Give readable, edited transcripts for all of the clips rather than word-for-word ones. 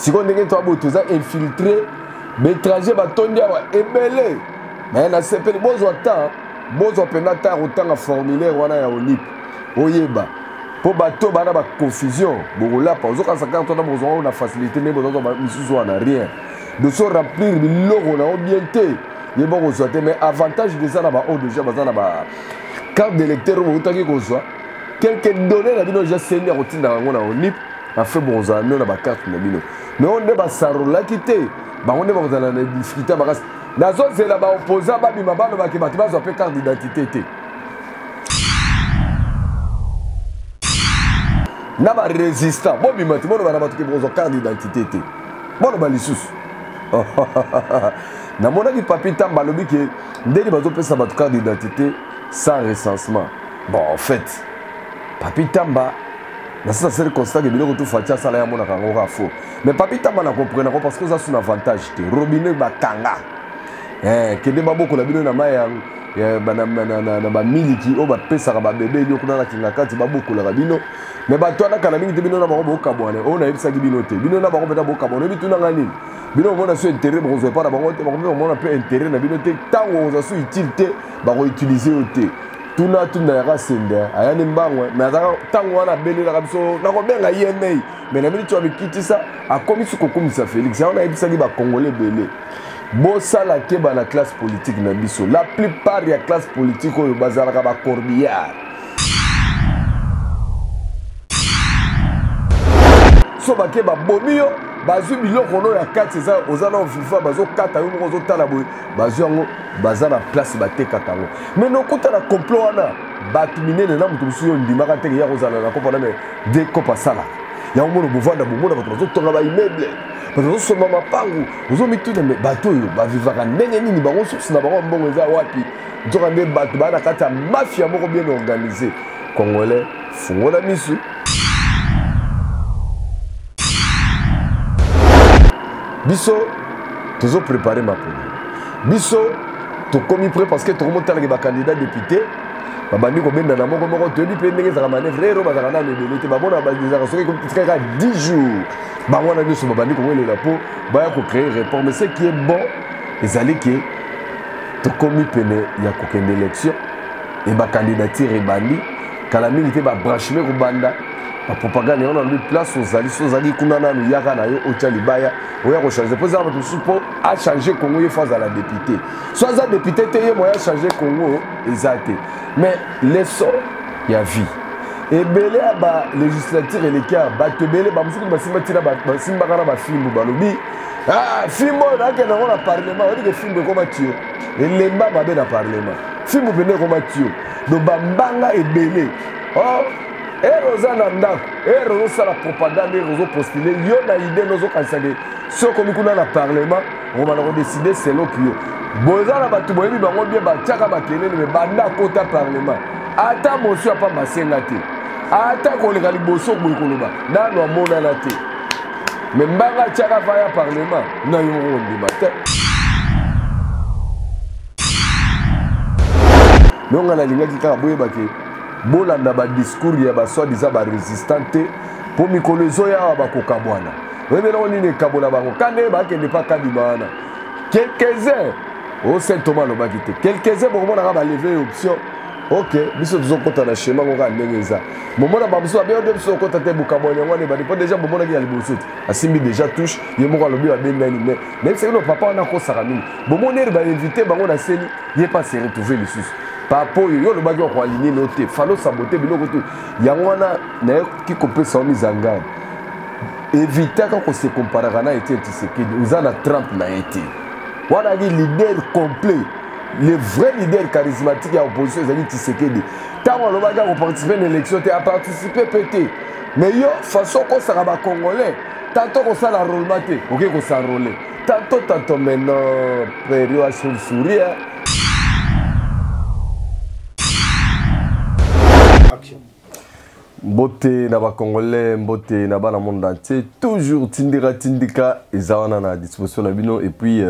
Si on est infiltré, mais étranger va tomber à ébélé. Mais on a sepelé, bon, on a autant à formulaire, on a un nip. Oyeba. Pour bateau, on a une confusion. Bon, là, par exemple, quand on a facilité, mais on n'a rien. De se remplir, on a orienté. Mais avantage de ça, on a déjà carte d'électeur, quelques données, on a déjà saigné au NIP, on a fait bon, on a carte. Mais on est là qui était. On est dans la difficulté. Dans zone, c'est là-bas opposant, on a fait carte d'identité. On a résistant. Bon, on a fait carte d'identité. Bon, on a na mona ki papier tamba lobi ke ndeli bazo pesa ba carte d'identité sans recensement. Bon en fait papier tamba na ça c'est le constat que biloko tout fatia sala ya mona kango ka faux. Mais papier tamba na comprendre parce que ça c'est un avantage te robinet ba kanga. Que de baboko la bino na maya na ba miliki o ba pesa ba bébé yo kuna na kinga kati baboko la bino. Mais ba toi na kana mingi te bino na ba boka bwana. On a yebisa ki bino te. Bino na ba ko peta boka bwana. Bitu na ngani. Bino on a su intérêt, on ne pas d'abord, on a peu intérêt, tant on a su utilité, on utiliser au thé. Tout n'a pas sende, aya nimbango, mais tant on a béni la rabso, na ko benga yemei, mais na minute tu as quitté ça, a commis ce comme ça Félix, on a dit ça qui va congolais belé. Bossa la keba na classe politique na biso, la plupart ya classe politique au bazar ka ba corbillard. So ba keba bomio bazu biloko no ya kati za ozana ofufa bazo kata yo mozo tala boy bazu yango bazana place bateka kango mais no kota na complot wana batumine na mutu biso yo ndimaka teke ya ozana na kopa na me de kopa sala ya mono bovanda bomona bato bazo tonga ba immeuble bazo soma mapangu ozo mituna me bato yo ba vivaka ndenge nini bango source na bango mbongo eza wapi nzoka nde bato bana kata mafia moko bien organisé congolais fungola misu. Biso, tu as préparé ma première. Biso, tu as commis prêt parce que tu as remonté avec un candidat député. Tu as dit que tu as dit que tu as dit que tu as dit que tu as dit que tu as dit 10 jours. Tu as dit que tu as créé un rapport. Mais ce qui est bon, c'est que tu as commis il y a aucune élection. Et la candidature est bannie. Quand la milité va brancher au banda. La propagande on a mis place aux alliés kunana no yaka na yo ochalibaya oya ko changer pour ça pour a changer Congo face à la députée soit ça député te moya changer Congo exact mais les sons il y a vie et belé ba législature et les cas ba te belé ba musuku ba simba tira ba simba kana ba film ba lobi ah film na ke na on a parlement on dit que film comme tio et lemba ba be na parlement film venez comme tio do bambanga et belé oh et Rosana Ndako, et Rosa la propagande, et Rosa postulé, il y a une idée, nous avons ce qu'on a dans le Parlement, on va décider selon qui est. Bozana Batouboyi, on bien Bataka Bakene, mais Banda Kota Parlement. Attends, monsieur, pas ma sénate. Attends, qu'on les galibos sur Boukoloba. Dans le monde à la tête. Mais Mbanga Tchaka Faya Parlement, nous avons du matin. Mais on a la ligne qui a boué baké. Bolanda ba discours ya ba soi disant ba résistante pour mikolozo ya ba kokabwana webela oni ne kabola bango kane ba kende pa kadibana quelques-uns au Saint Thomas lo ba kité quelques-uns bon mona ba lever option OK biso tuzo kota na schéma ngo ka ndengeza momona ba biso ba de biso kota te bukabwana ngwane ba pas déjà momona ki ya liboso asimbi déjà touche ye moko lobi ba ben nani mais même c'est no papa on a ko saramini bomona ba inviter bango na seni ye pas se retrouver le sous Papo yo le bagyo ko aligner noté falo saboter biloko tout yangwana na ki kopesa mise en garde éviter quand se comparer na été Tshisekedi uzana Trump na été wana gi leader complet le vrai leader charismatique ya opposition ezali Tshisekedi tant le bagyo ko participer à l'élection te a participer pété mais yo façon ko sera ba congolais tantôt ko sala rôle maté OK ko s'enrôler tantôt maintenant période à sourire. Mbote na ba congolais mbote na ba na monde entier toujours tindika ezawana na disposition na bino et puis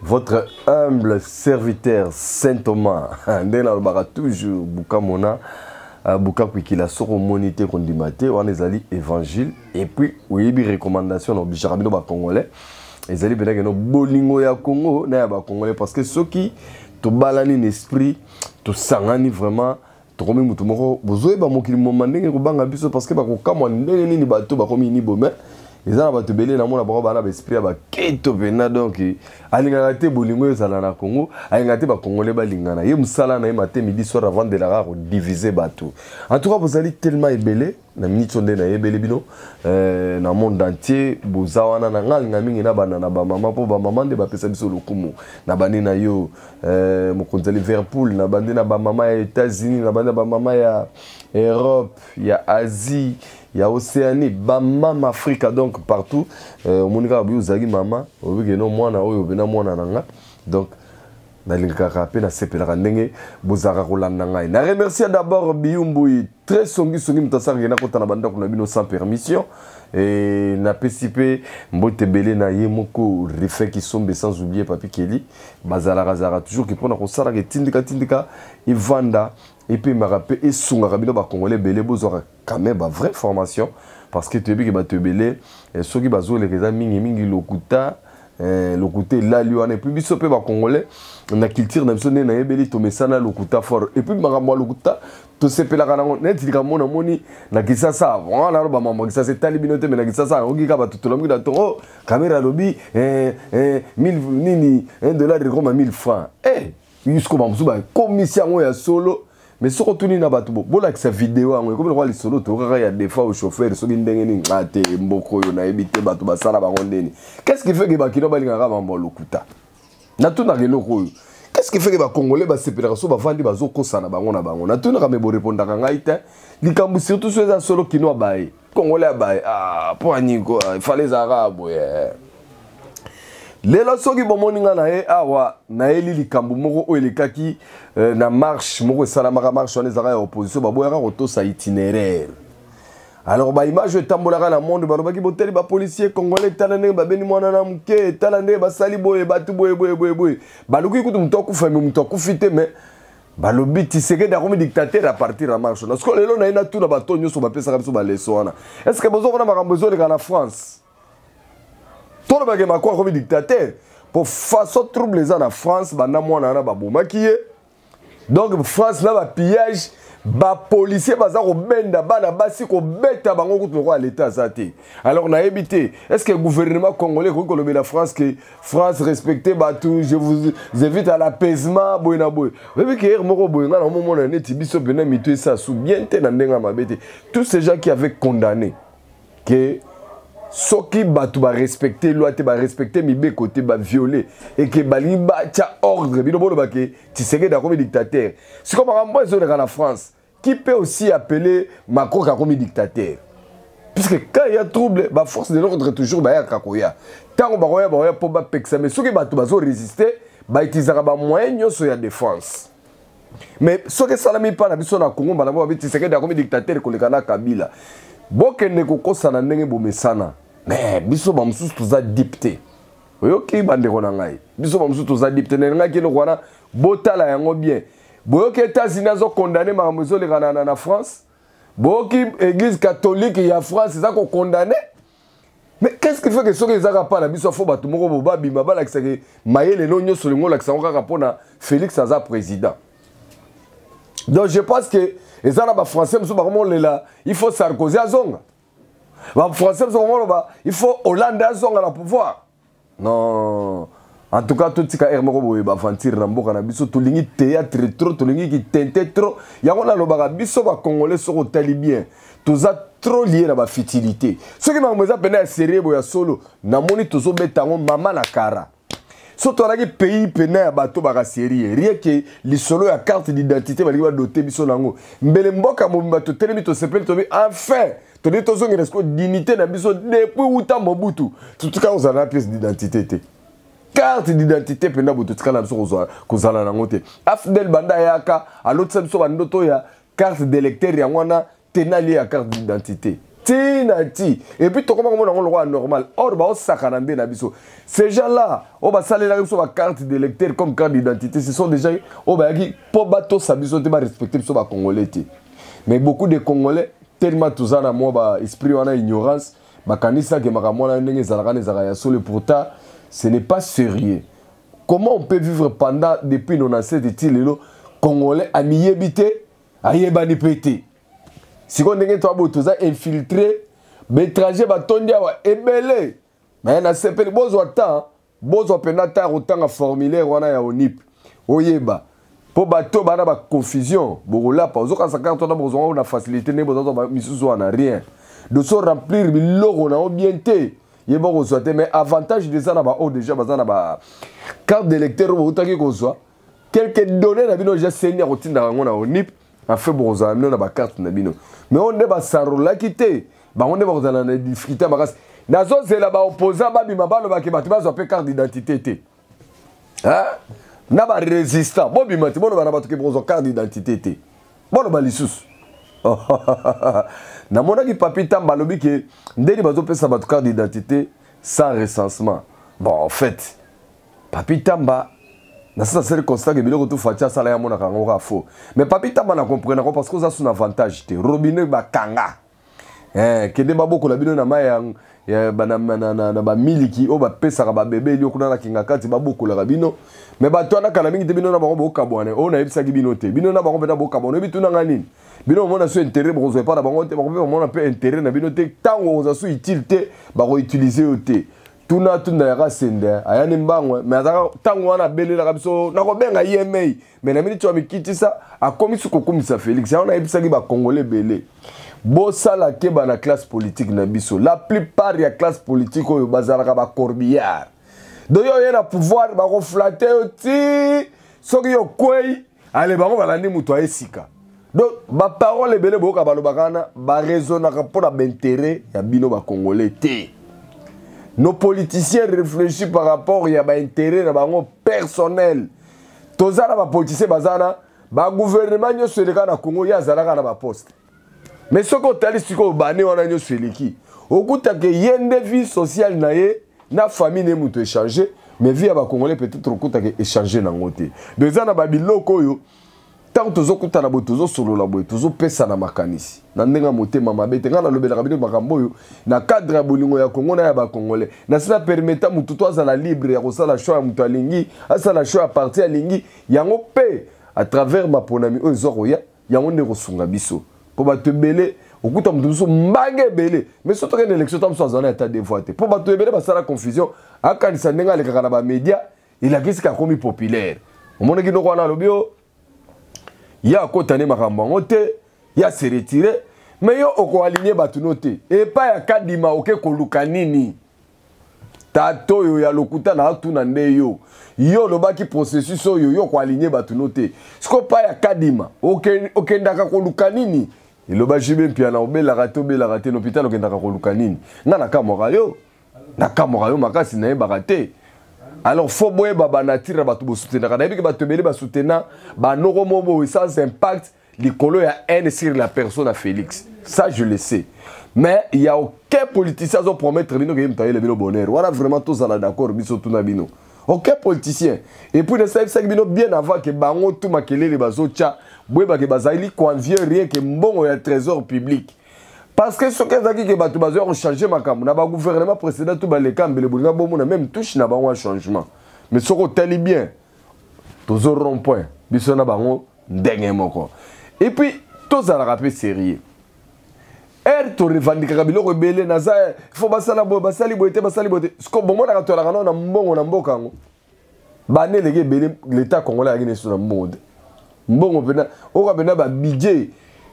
votre humble serviteur Saint Thomas ndena ba toujours bukamona buka kwikila soko monité kondimate on ezali évangile et puis oyebi recommandation na obligera bino ba congolais ezali benaka no bolingo ya Congo na ya ba congolais parce que soki to balani l'esprit to sangani vraiment to komi mutu moko bozoye ba mokili moma ndenge ko banga biso parce que ba ko kamwa ndenge nini bato ba komi ni bomé ezana bato belé na mona ba bana ba esprit ba keto pena donc alinga te bolingo ezala na Congo alinga te ba congolais ba lingana ye musala na ye matin midi soir avant de la rare diviser bato en tout cas vous allez tellement ébélé na minute sonde na ébélé bino na monde entier bozawana na ngalinga mingi na bana na ba mama po ba mama nde ba pesa biso lokumu na bani na yo mokonzi Liverpool na bandi na ba mama ya États-Unis na bandi na ba mama ya Europe ya Asie ya Océanie ba mama Afrique donc partout monika bi uzagi mama obike no mwana oyo bena mwana nanga donc nalingaka pe na sepelaka ndenge bozaka kolanda ngai na remercier d'abord Biyumbu très songi mutasanga na kota na banda kuna bino sans permission et na PCP mbote belé na yemoko refait qui sombe sans oublier Papi Kelly bazala razara toujours qui pona ko sala ke tindika ivanda et puis marape et sunga bino ba congolais belé bozora quand même ba vraie formation parce que tu bi ke ba te belé soki bazo les mingi lokuta lokuta la liwana et puis biso pe ba congolais na culture na biso na yebeli to mesana lokuta fort et puis makambo lokuta to sepelaka nango neti likamona moni na kisasa wana roba mama kisasa tali binote me na kisasa okika ba tutulamu da to caméra lobi 1000 nini $1 de comme 1000 francs jusqu'au bamsuba commission ya solo mais soko tuni na batu bola que sa vidéo ango comme le solo to kaka ya des fois au chauffeur so ndenge ni ngate mboko yo na ebite batu basala bango ndeni qu'est-ce qui fait que ba kino balingaka mambo lokuta na tuna reloko yo qu'est-ce qui fait que les Congolais ba séparation ba vandi bazo kosana bango na bango na tuna ka me bo répondre ka ngai te likambu surtout ceux za solo kino bae Congolais bae po aniko il fallait les arabes lelo soki bomoni nga na e awa na eli likambu moko o elekaki na marche moko esalamaka marche wana ezaka ya opposition baboyaka kotosa itinéraire alors ba image etambolaka na monde balobaki boteli ba policier congolais tala ndenge babeni mwana na muke tala ndenge basali boye batu boye baluki kutu mutu akufa me mutu akufi te me balobi Tshisekedi akomi dictateur à partir de marche parce que lelo na ina tuna bato nyonso bapesaka biso baleso wana est-ce que bozokona makambo ezoleka na France tout le monde est comme dictateur. Pour façon trouble les en France, bana mwana na babomaki ye. Donc France là ba pillage, ba policier baza ko benda bana basi ko beta bango kutu ko à l'état zati. Alors na évité, est-ce que le gouvernement congolais ko kolobé la France que France respecter batou, je vous invite à l'apaisement boyna boy. Webi ke moko boyna na moment na neti biso bena mitu ça sous bien te na ndenga mabete. Tous ces gens qui avaient condamné que soki batu ba respecter loi te ba respecter mibe côté ba violer et que bali ba tia ordre bino bolo ba ke Tshisekedi da comme dictateur c'est comme un point sur la France qui peut aussi appeler Macron comme dictateur puisque quand il y a trouble ba force de l'ordre toujours ba ya kakoya tant ba roya pour ba peksa mais soki batu ba zo résister ba itizaka ba moyen nyoso ya défense mais soki salami pa na biso na Congo ba na ba Tshisekedi da comme dictateur ko le kana Kabila bokende kokosana ndenge bomesana mais biso bamususu toza dipte oyoki bandeko na ngai biso bamususu toza dipte nenga kino kwana botala yango bien boyoki États-Unis azo condamné makambo ezoleka na France boyoki église catholique ya France eza ko condamné mais qu'est-ce qui fait que soki ezaka pa na biso fo bato moko bobabima balakisaka mayele no nyonso lingo olakisaka kaka mpona Félix aza président donc je pense que et ça, les Français, il faut Sarkozy à Zonga. Les Français, il faut Hollande à Zonga à pouvoir. Non. En tout cas, tout ce qui est Hermero, il va fantir dans le biso, tout le théâtre trop, tout le qui tentait trop. Il y a un biso congolais sur le talibien. Tout ça trop lié à la futilité. Ce qui m'a dit, c'est sérieux, il y a solo. Namoni tout ça, maman na kara. Surtout dans les pays pénés à bateau série, rien que les solos à carte d'identité, va dire doter biso nango. Mbelemboka mo bateau telemi to sepel to enfin, to dit to zongi resko dignité na biso depuis uta Mobutu. Tout cas on a pièce d'identité. Carte d'identité pénal boto tkala biso ko zala nango te. Afdel banda yaka, à l'autre biso bandoto ya carte d'électeur ya wana tenali à carte d'identité. Tinati. Et puis, comment on a le roi normal. Or, bah, on s'accarande na biso. Ces gens-là, on va saler la carte d'électeur comme carte d'identité. Ce sont des gens, on va dire, pour bateau, ça biso, te va respecter biso, ba congolais. Mais beaucoup de Congolais, tellement tous en moi, bah, esprit, on a ignorance, bah, kanisa que makamona ndenge zalakane zakaya solo pourtant, ce n'est pas sérieux. Comment on peut vivre pendant, depuis nos ancêtres, les Congolais, à m'yébiter, à yébani pété. Si on est infiltré, l'étranger va tomber à ébélé. Mais on a sepelé, besoin de temps, besoin de autant de formulaire, on a au NIP. Oyeba. Pour bateau, on a une confusion. Bon, là, par exemple, quand on a besoin de facilité, on n'a rien. De se remplir, on a bien été. Mais avantage de ça, on a déjà une carte d'électeur, quelques données, on a déjà saigné au NIP. En fait, on a une carte. Mais on est sans rôle quitter. On est dans la difficulté. Nazo c'est là-bas opposant, carte d'identité. Hein? Na ba résistant. Bon bimati, bon ba batuke bozo carte d'identité. Bon ba lissus. Na mona ki papi tamba lobi ke ndeni bazo pesa batu carte d'identité sans recensement. Bon en fait, papi tamba na ça c'est le constat que biloko tout fatia sala ya mona kanga faux. Mais papi tamba na comprendre parce que ça c'est un avantage te. Robinet ba kanga. Kede baboko la bino na mayang ya bana ba miliki o ba pesa ba bébé yo kuna na kinga kati baboko la bino mais ba to na kala mingi te bino na bango kabwane o na yebisa ki bino te bino na bango pena bo kabwane bitu na ngani bino mona so intérêt bo zo pas na bango te bango mona pe intérêt na bino te tango za so utilité ba ko utiliser o te tuna ya rasende ayani mbangwe mais azaka tango wana belela ka biso na ko benga IMA mais na minute to mikitisa akomisi ko komisa Félix ya na yebisa ki ba congolais belé. Bosala keba na classe politique na biso. La plupart ya classe politique oyo bazalaka ba corbillard. Do yo yena pouvoir ba ko flatter oti soki yo kwei ale bango balandi muto esika. Donc ba parole belé boka balobakana ba raisonnaka pour la intérêt ya bino ba congolais té. Nos politiciens réfléchissent par rapport ya ba intérêt na bango personnel. Tozala ba politiciens bazana ba gouvernement nyoso eleka na Congo ya zalaka na ba poste. Mais ce que tu as dit, c'est que tu as dit que la vie sociale na famille n'est pas échangée, mais vie à Congolais peut-être que échangé dans le côté. Donc, ça n'a pas de l'eau. Tant que tu as dit solo la boy, tu as pesa na makanisi. Na ndenga moté mama bete ngana lobela kabino makamboyo na cadre ya bolingo ya Congo na ya ba Congolais. Na cela permettant mutu to za la libre ya kosala choix mutu alingi, asala choix à partir alingi, yango pe à travers ma ponami ozoya, yango ne kosunga biso. Pour te belé, au coup de temps, mbage belé. Mais surtout une élection, tu as un état de vote. Pour te belé, ça la confusion. À quand il s'en est allé dans les médias, il a qu'est-ce qu'il a commis populaire. Au moment où nous avons le bio, il y a un côté de Marambangote, il y a se retirer, mais il y a un aligné batunote. Et pas un kadima, ok, kolukanini. Tato yo ya lokuta na atu na ndeyo. Yo lo baki processus yo ko aligné batunote. Siko pas ya kadima, ok ndaka kolukanini. Il a jibe mpia na obela raté l'hôpital okendaka koluka nini nga na kamora yo makasi na ye baraté alors faut boye baba natira batu bo soutenir na yebi ke batu bele ba soutenir ba noko mobo sans impact likolo ya haine sur la personne à Félix, ça je le sais, mais il y a aucun politicien qui promettre bino ke mtaye le bino bonheur voilà vraiment tous à d'accord biso tuna bino aucun politicien et puis de ça bino bien avant que bango tout makelele bazocha boyeba ke bazali convier rien que mbongo ya trésor public parce que ce que zaki ke batu bazo changer makambo na ba gouvernement précédent tout ba lekambele bolinga bomo na même touche na bango changement mais ce ko tali bien tozo rond point biso na bango ndenge moko et puis tous à la rappeler sérieux to revendiquer biloko belé na za faut basala bo basali boité ce que bomo na to la kana na mbongo na mboka ngo bané lege belé l'état congolais a gagné sur la mode mbongo pena o ka ba budget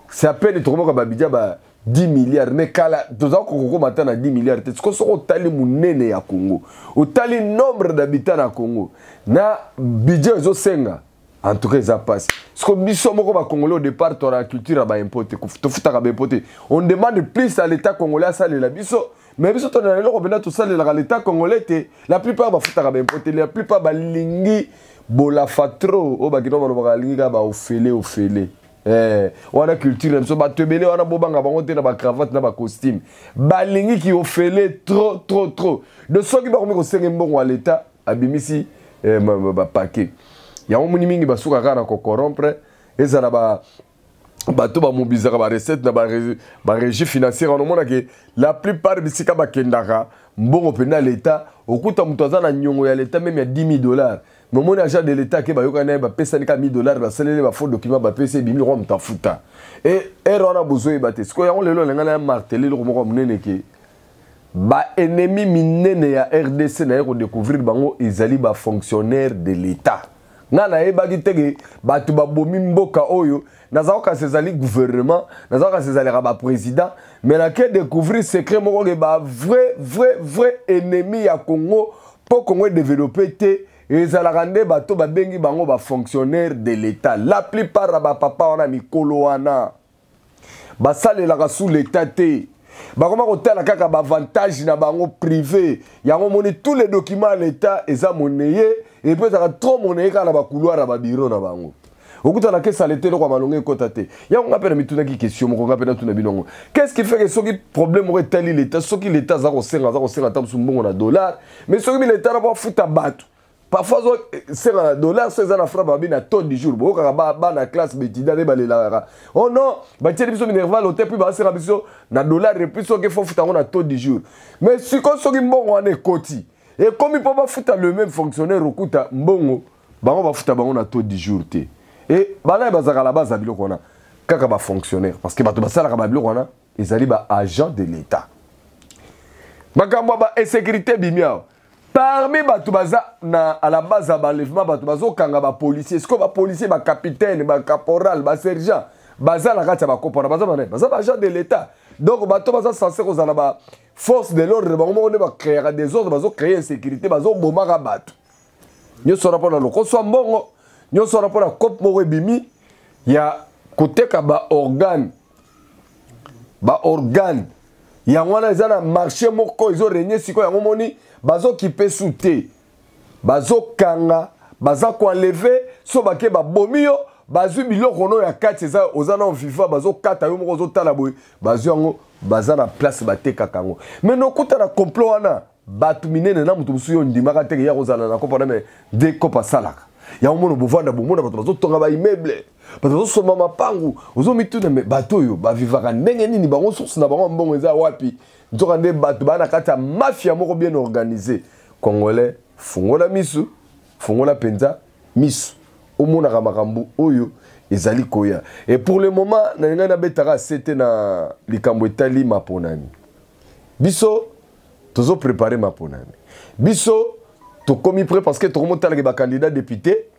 c'est à peine to ba budget ba 10 milliards mais kala toza ko mata na 10 milliards ce que so tali munene ya Congo o tali nombre d'habitants na Congo na budget zo senga en tout cas ça passe ce que biso moko ba congolais au départ to la culture ba importer to futaka ba importer on demande plus à l'état congolais ça la biso mais biso to na lelo bena to ça l'état congolais la plupart ba futaka ba importer la plupart ba lingi bola fatro o ba kino ba lingi ka ba ofele on a culture so ba tebele on a bobanga bango te na ba cravate na ba costume ba lingi ki ofele trop de ceux qui ba ko senga mbongo à l'état abimisi ba paquet. Il y a un mingi basuka kana ko corrompre ezala ba bato ba mobilisera ba recette na ba régie financière on mona que la plupart bisika ba kendaka mbongo pena l'état okuta muto azana nyongo ya l'état même ya 10 000 $. Mais mon agent de l'état qui ba yokana ba pesa ni ka 1 000 $, ba selele ba faux document ba pesa 10 000 € mtafuta. Et on a besoin ba te. Ce ko ya on lelo ngana marteler le moko munene ke ba ennemi minene ya RDC na yeko découvrir bango ezali ba fonctionnaire de l'état. Ngana eba kitege batu ba bomi mboka oyo nazaoka sezali gouvernement nazaoka sezali ba président mais na ke découvrir secret moko ke ba vrai ennemi ya Congo pour Congo développer te ezalaka nde bato ba bengi bango ba fonctionnaire de l'état. La plupart ba papa wana mikolo wana ba salelaka sous l'état te. Bakoma kotala kaka ba avantage na bango privé. Yango moni tous les documents à l'état eza monnaie et puis ça trop monnaie kana ba couloir ba bureau na bango. Okuta na kesa l'été lo kwa malonge kota te. Yango ngapela mituna ki question moko ngapela tuna binongo. Qu'est-ce qui fait que soki problème aurait tel l'état soki l'état za ko senga tam sumbongo na dollar mais soki l'état na ba futa batu. Parfois, c'est un dollar, c'est un franc, c'est un taux du jour. Beaucoup de la classe, oh non, tu as dit que l'hôtel, puis c'est un dollar, et puis il faut faire un taux du jour. Mais si on est côté, et comme il ne peut pas faire le même fonctionnaire, on va faire un taux du jour. Et il y a la base de fonctionnaire. Parce que les sont agents de l'État. Il sécurité bimiao. Parmi bato baza à la base de l'enlèvement, bato bazo kanga ba policier, est-ce que ba policier, ba capitaine, ba caporal, ba sergent, baza la kati ba kopona, baza ba agent de l'État. Donc bato baza censé ko zala ba force de l'ordre, ba on ba créer des ordres, bazo créer insécurité, bazo bomaka bato. Nyo sora pona loko so mbongo, nyo sora pona cop moko bimi ya koteka ba organe. Ba organe. Ya wana ezana marché moko izo régner siko ya moni bazo qui peut souter bazo kanga baza ko enlever so bake ba bomio bazu biloko no ya kati za ozana viva bazo kata yo moko zo tala boy bazo yango baza na place bateka kango mais no kuta na complot wana batu minene na mutu suyo ndimaka teke ya kozala na kopana me de kopa salaka ya mono bovanda bomona bato bazo tonga ba immeuble bato bazo soma mapangu ozo mituna me bato yo ba vivaka ndenge nini bango source na bango mbongo eza wapi nzoka nde bato bana kata mafia moko bien organisé congolais fungola misu fungola penza misu omonaka makambo oyo ezali koya et pour le moment na nga na betaka c'était na likambo etali maponani biso tozo préparer maponani biso to komi prêt parce que to remonter ba candidat député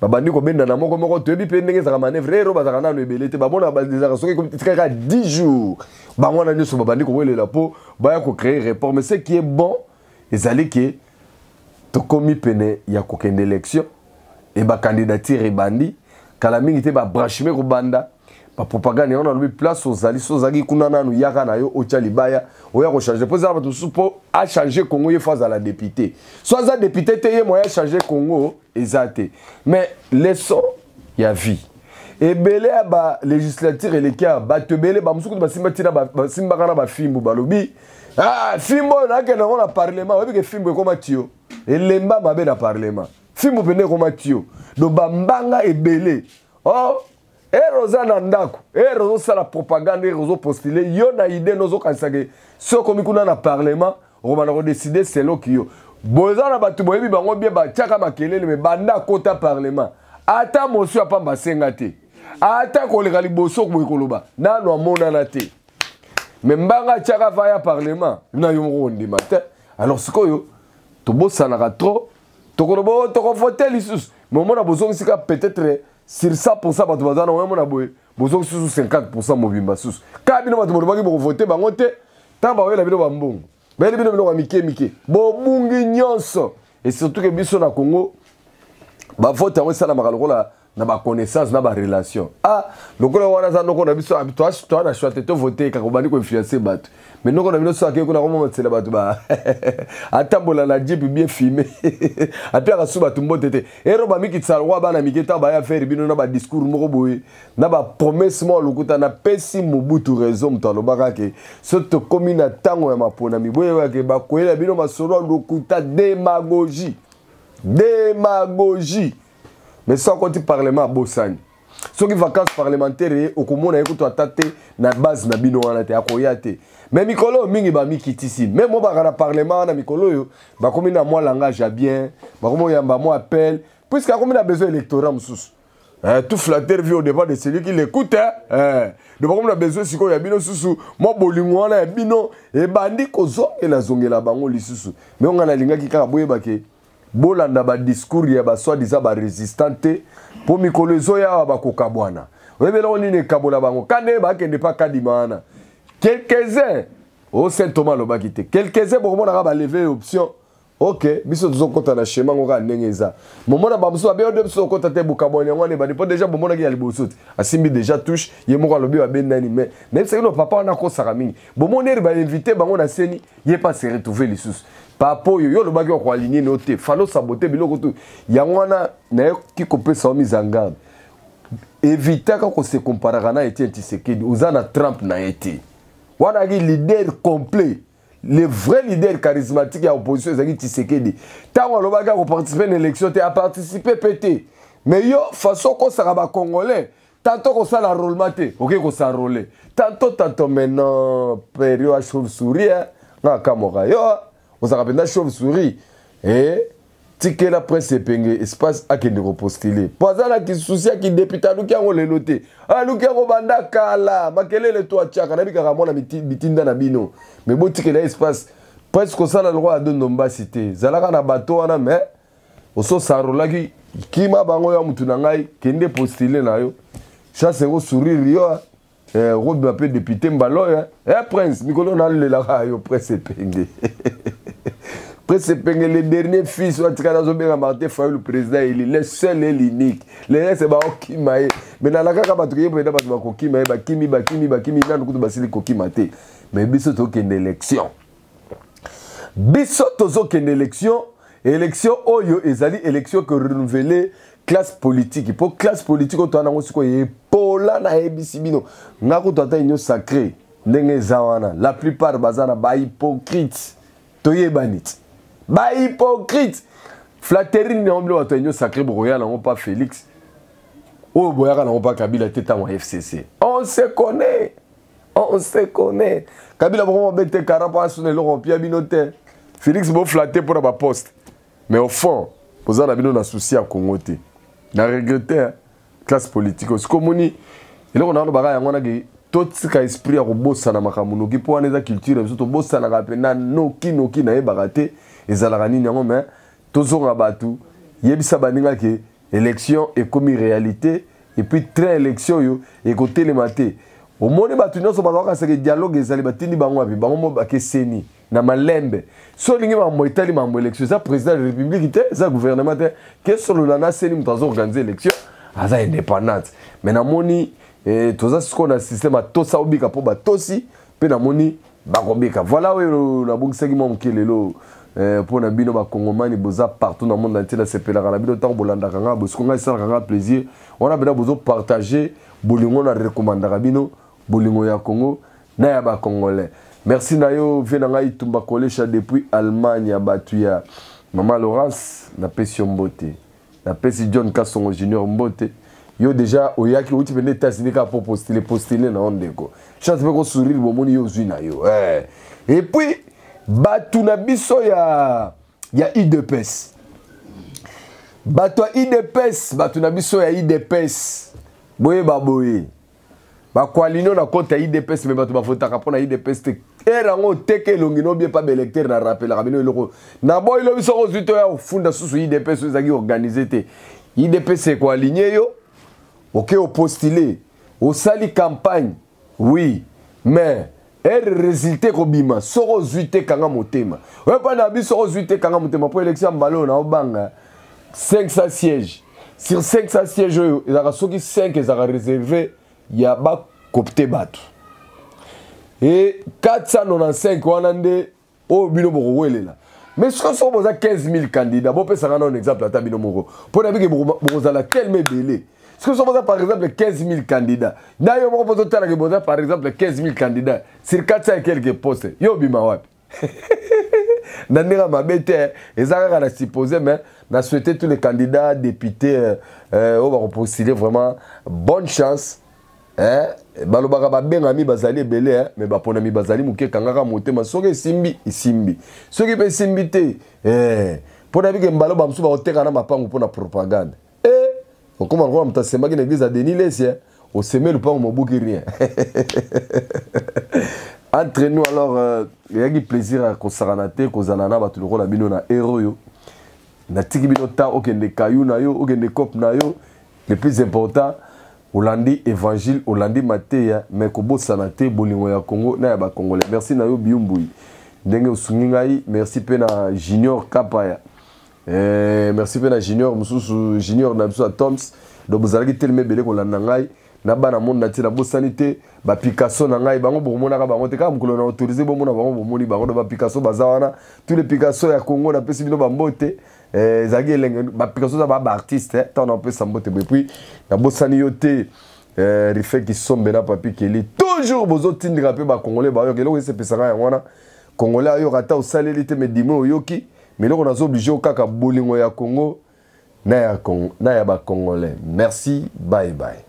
babandi ko benda na moko to bi pe ndenge za manœuvre ero bazaka na lebelete babona ba des soki comme titrera 10 jours bango na nyoso babandi ko welela po ba ko créer rapport mais ce qui est bon ezali que to komi pene ya ko kende élection et ba candidature e bandi kala mingi te ba branchement ko banda ba propagande on a lui place aux ali sozaki kuna nanu yaka na yo ocha libaya oya ko changer pour ça ba to supo a changer Congo ye face à la député soit za député te ye moya changer Congo ezate mais leçon ya vie et belé ba législature et les cas ba te belé ba musuku ba simba tina ba simba kana ba fimbu balobi ah fimbo na ke na parlement obi ke fimbo ko matio et lemba mabe na parlement fimbo pene ko matio do ba mbanga e belé oh eroza na ndako erozo sala propagande erozo postuler yo na idée nozo kansake so komi kuna na parlement romana ko décider selon ki yo boza na batu boyebi bango bien ba tiaka makelele me banda kota parlement ata mosu apamba senga te ata koleka liboso ko koloba nano amona na te me mbanga tiaka vaya parlement na yo mo ndima te alors sikoyo to bosanaka trop to kolobo to ko voter lisus mais mona bozo sika peut-être sur 100% bato bazana ouais mona boye bozo sous 50% mobimba sous ka bino bato baki bo voter bango te tamba wela bino bambongo bele bino bino mike bo bungi nyonso et surtout que biso na Congo ba vote en sala makalokola na ba connaissance na ba relation ah lokola wana za noko na biso to na choix te voter ka ko bandi ko influencer bato mais noko na bino so akeko na ko matsela bato ba atambola la jeep bien filmé apia ka suba tumbo tete ero ba miki tsarwa bana miketa ba ya faire bino na ba discours moko boye na ba promesse mo lokuta na pesi Mobutu raison mtalo bakake so to komina tango ya mapona miboye wa ke ba koela bino masoro lokuta démagogie mais sans compter parlement à Bossani. soki vacances parlementaires okomona ekuto atate na base na bino wana te akoya te mais mikolo mingi ba mikitisi même mo ba na parlement na mikolo yo ba komi na moi langage à bien ba komi yamba moi appel puisque akomi na besoin électoral mususu tout flatteur vu au départ de celui qui l'écoute de ba komi na besoin siko ya bino susu mo bolingo wana ya bino e bandi kozo et la zongela bango lisusu mais on a linga ki kaka boyeba ke bolanda ba discours ya ba soi-disant ba résistante pour mikolo ezoya ba kokabwana oyebela oni ne kabola bango kane ba kende pa kadimana quelques-uns au Saint Thomas lobaki te quelques-uns bon mona ba lever option OK biso tozokota na schéma ngoka ndengeza momona ba muso ba de biso kota te bukabwana ngwane ba ndipo déjà bomona ki ya liboso asimbi déjà touche ye moko lobi ba benani mais même c'est no papa na ko saka mingi bomona ba inviter bango na seni ye pas se retrouver lisusu papo yo le bagi ko aligner noté falo saboter biloko tout yangwana na ki kopesa mise en garde éviter qu'on se compare na Etienne Tshisekedi uzana Trump na été wana gi leader complet le vrai leader charismatique à opposition ezaki Tshisekedi tango le bagi ko participer à l'élection te a participer pété mais yo façon ko saka ba congolais tantôt ko sala roulement te OK ko s'enrôler tantôt maintenant période chauve-souris na kamora yo on s'appelle la chauve-souris et ticket la presse epenge espace a qui ne postuler pas qui souci qui député nous qui ont le noté ah nous qui ont banda kala makele le toi tchaka na bika ramona bitinda na bino mais bon ticket la espace presque ça le droit de nomba cité zalaka na bateau wana mais oso sarola qui ma bango ya mutu na ngai kende postuler na yo chasse ngo sourire yo robe un peu député mbalo prince mikolo na le la yo presse epenge Presse Penge, le dernier fils, Martin Fayoulou, le président, il est le seul et l'unique. Le reste, c'est Okimae. Mais dans la cas, il y a Okimae, Bakimi, mais Bissot, il y a une élection. Bissot, il y a une élection. Élection, Oyo, Ezali, élection que renouveler classe politique. Pour classe politique, on a aussi quoi, Paula, na Ebisibino. Naku, tu as une sacrée. La plupart, bazana, ba hypocrite. Toye banit. Ba hypocrite. Flatterie n'est pas un sacré broyal, non pas Félix. Oh, Boyara n'a pas Kabila tête en FCC. On se connaît. On se connaît. Kabila vraiment bête carapa sur l'Européen binoté. Félix bon flatté pour la poste. Mais au fond, vous avez un souci à Congo. On a regretté classe politique. C'est comme on dit. Et là on a un bagage on a tout ce qui esprit à bossa na makamuno qui pour les culture surtout bossa na rapena noki na ebaraté ezalakani nango mais tozo ngabatu yebisa baninga ke élection est comme réalité et puis très élection yo et côté les maté au monde batu nyonso bazaka se dialogue ezali batindi bango abi bango ba keseni na malembe so lingi ma moitali ma élection ça président de la république te ça gouvernement te que solo na seni mutazo organiser élection aza indépendante mais na moni et tout ça, c'est qu'on a un système à tout ça, obika pour batosi, puis na moni, bakobika. Voilà où la banque segment qui est là pour na bino ba Congomani boza partout dans le monde entier, là c'est pela la bino tant bolanda kanga, boskonga ça kanga plaisir. On a besoin de partager, bolingo na recommander bino, bolingo ya Congo, na ya ba Congolais. Merci nayo venanga itumba kolesha depuis Allemagne ya batuya. Maman Laurence na pesi mbote. Na pesi John Kassongo Junior mbote. Yo déjà oyaki uti vende États-Unis pour postuler na ondeko. Chance pe ko sourire bomoni yo zuna yo. Et puis batu na biso ya IDPS. Batu IDPS, batu na biso ya IDPS. Boye baboye. Ba kwalino na compte IDPS mais batu ba fotaka pona IDPS te. Erango teke longino bien pas électeur na rappel rabino eloko. Na boy lo biso ko zuto ya funda susu IDPS ezaki organiser te. IDPS c'est quoi aligné yo? Ok, au postulé, au sali campagne, oui, mais elle résulté kobima, soro zuité kanga motema. Ouais, pas nabi soro zuité kanga motema pour élection ballon na obanga 500 sièges. Sur 500 sièges, il y a ceux qui 5 ils ont réservé, il y a ba copté batu. Et 495 wanande au bino moko là. Mais ce que sont 15 000 candidats, bon peut ça un exemple à tabino moko. Pour nabi que vous allez tellement belé. Est-ce que nous avons par exemple 15 000 candidats? D'ailleurs, on peut par exemple 15 000 candidats sur 400 et quelques postes. Yo bima wapi. Nandira ma bête, et ça va supposer, mais a souhaité tous les candidats députés on va postuler vraiment bonne chance. Balobaka babengami bazali ebele mais baponami bazali muke kangaka motema soki isimbi soki pe simbi te pona bike mbalo bamsu ba oteka na mapangu pona propagande okoma ngoma mtasemaki na église à Denis Lesia au semé le pango mobuki rien. Entre nous alors il y a du plaisir à kosaranate kozanana batu lokola bino na héros yo na tiki bino ta okende kayu na yo okende kop na yo le plus important Olandi évangile, Olandi Matéa, mais Kobo Sanate, Bolingo ya Congo, na ya ba Congolais. Merci na yo Biumboui. Ndenge Osungingai, merci pe na Junior Kapaya. Merci pe na Junior, Mususu Junior na biso Toms. Donc vous allez tellement belé ko landa ngai, na bana monde na tina bosanité, ba Picasso na ngai bango bomona ka bango te ka mukolo na autoriser bomona bango bomoni bango ba Picasso bazawana, tous les Picasso ya Congo na pesi bino ba mbote. Zagi elenge ba Picasso za ba artiste tant on peut s'emboter puis na bosani yote rifek qui sombe na papi keli toujours bozo tindira pe ba congolais ba yo kelo se pesanga ya wana congolais yo rata osaleli te medimo yoki mais loko nazo obligé okaka bolingo ya Congo na ya ba congolais. Merci, bye bye.